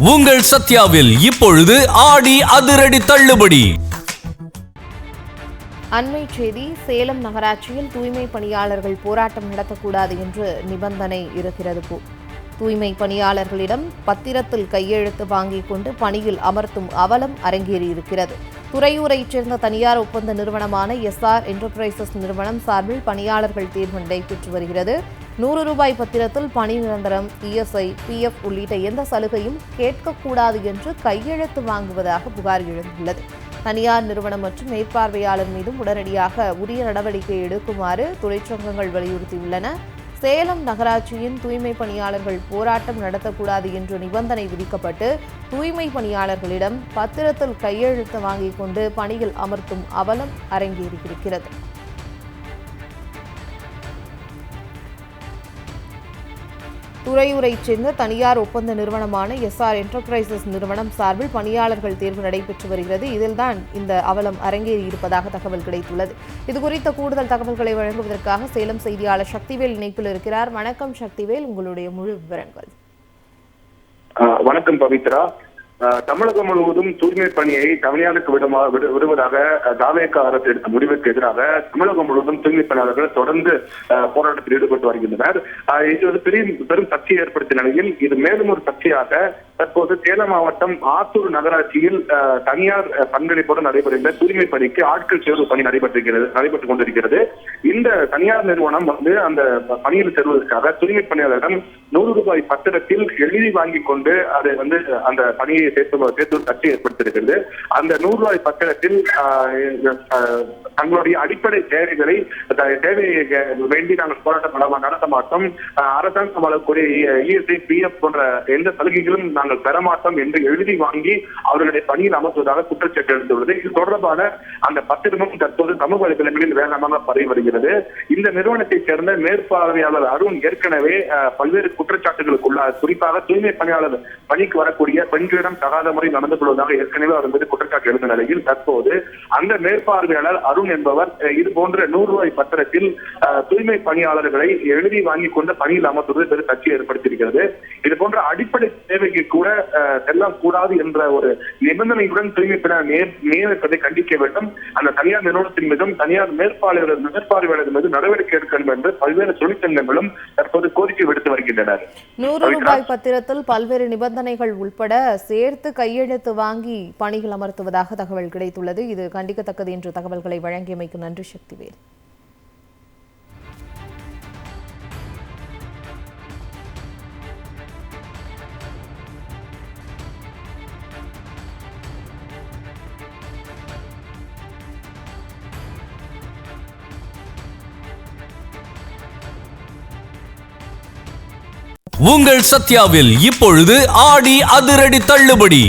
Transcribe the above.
உங்கள் சத்யாவில் இப்பொழுது ஆடி அதிரடி தள்ளுபடி. அண்மை செய்தி. சேலம் நகராட்சியில் தூய்மை பணியாளர்கள் போராட்டம் நடத்தக்கூடாது என்று நிபந்தனை இருக்கிறது. தூய்மை பணியாளர்களிடம் பத்திரத்தில் கையெழுத்து வாங்கிக் கொண்டு பணியில் அமர்த்தும் அவலம் அரங்கேறியிருக்கிறது. துறையூரைச் சேர்ந்த தனியார் ஒப்பந்த நிறுவனமான SR என்டர்பிரைசஸ் நிறுவனம் சார்பில் பணியாளர்கள் தேர்வு நடைபெற்று வருகிறது. ₹100 பத்திரத்தில் பணி நிரந்தரம், ESI, PF உள்ளிட்ட எந்த சலுகையும் கேட்கக்கூடாது என்று கையெழுத்து வாங்குவதாக புகார் எழுந்துள்ளது. தனியார் நிறுவனம் மற்றும் மேற்பார்வையாளர் மீதும் உடனடியாக உரிய நடவடிக்கை எடுக்குமாறு தொழிற்சங்கங்கள் வலியுறுத்தியுள்ளன. சேலம் நகராட்சியின் தூய்மை பணியாளர்கள் போராட்டம் நடத்தக்கூடாது என்று நிபந்தனை விதிக்கப்பட்டு தூய்மை பணியாளர்களிடம் பத்திரத்தில் கையெழுத்து வாங்கிக் கொண்டு பணியில் அமர்த்தும் அவலம் அரங்கேறியிருக்கிறது. துறையூரைச் சேர்ந்த தனியார் ஒப்பந்த நிறுவனமான SR என்டர்பிரைசஸ் நிறுவனம் சார்பில் பணியாளர்கள் தேர்வு நடைபெற்று வருகிறது. இதில்தான் இந்த அவலம் அரங்கேறி இருப்பதாக தகவல் கிடைத்துள்ளது. இதுகுறித்த கூடுதல் தகவல்களை வழங்குவதற்காக சேலம் செய்தியாளர் சக்திவேல் இணைப்பில் இருக்கிறார். வணக்கம் சக்திவேல், உங்களுடைய முழு விவரங்கள். வணக்கம் பவித்ரா. தமிழகம் முழுவதும் தூய்மை பணியை தனியாருக்கு விடுவதாக தாவேக அரசு எடுத்த முடிவுக்கு எதிராக தமிழகம் முழுவதும் தூய்மை பணியாளர்கள் தொடர்ந்து போராட்டத்தில் ஈடுபட்டு வருகின்றனர். இது ஒரு பெரும் சர்ச்சையை ஏற்படுத்திய நிலையில் இது மேலும் ஒரு சர்ச்சையாக தற்போது சேலம் மாவட்டம் ஆத்தூர் நகராட்சியில் தனியார் பங்களிப்புடன் நடைபெறுகின்ற தூய்மை பணிக்கு ஆட்கள் சேர்வு பணி நடைபெற்றுக் கொண்டிருக்கிறது. இந்த தனியார் நிறுவனம் அந்த பணியில் சேர்வதற்காக தூய்மை பணியாளரிடம் ₹100 பத்திரத்தில் எழுதி வாங்கிக் கொண்டு அதை அந்த பணியை சேர்த்து சர்ச்சை ஏற்படுத்தியிருக்கிறது. அந்த ₹100 பத்திரத்தில் தங்களுடைய அடிப்படை தேவையை வேண்டி நாங்கள் போராட்டம் நடத்த மாட்டோம், அரசாங்கம் வழங்கக்கூடிய ESI, PF போன்ற எந்த சலுகைகளும் நாங்கள் பெறமாட்டோம் என்று எழுதி வாங்கி அவர்களுடைய பணியில் அமர்த்துவதாக குற்றச்சாட்டு எழுந்துள்ளது. இது தொடர்பான அந்த பத்திரமும் தற்போது சமூக வலைதளங்களில் வேகமாக பரவி வருகிறது. இந்த நிறுவனத்தைச் சேர்ந்த மேற்பார்வையாளர் அருண் ஏற்கனவே பல்வேறு குற்றச்சாட்டுகளுக்குள்ளார். குறிப்பாக தூய்மை பணியாளர் பணிக்கு வரக்கூடிய பெண்களிடம் தகாத முறை நடந்து கொள்வதாக ஏற்கனவே அவர் மீது குற்றச்சாட்டு எழுந்த நிலையில் தற்போது அந்த மேற்பார்வையாளர் அருண் என்பவர் இது போன்ற ₹100 பத்திரத்தில் தூய்மை பணியாளர்களை எழுதி வாங்கி கொண்டு பணியில் அமர்த்துவது பெரும் சர்ச்சையை ஏற்படுத்தியிருக்கிறது. இது போன்ற அடிப்படை தேவைக்கு கூட செல்லக்கூடாது என்ற ஒரு நிபந்தனையுடன் தூய்மை பணியாளர் நியமிப்பதை கண்டிக்க வேண்டும். அந்த தனியார் நிறுவனத்தின் மீதும் தனியார் மேற்பார்வையாளர் மீது நடவடிக்கை எடுக்க வேண்டும் என்று பல்வேறு தொழிற்சங்கங்களும் தற்போது கோரிக்கை விடுத்து வருகின்றனர். ₹100 பத்திரத்தில் பல்வேறு நிபந்தனைகள் உட்பட சேர்த்து கையெழுத்து வாங்கி பணிகள் அமர்த்துவதாக தகவல் கிடைத்துள்ளது. இது கண்டிக்கத்தக்கது என்று தகவல்களை வழங்கியமைக்கு நன்றி சக்திவேல். உங்கள் சத்யாவில் இப்பொழுது ஆடி அதிரடி தள்ளுபடி.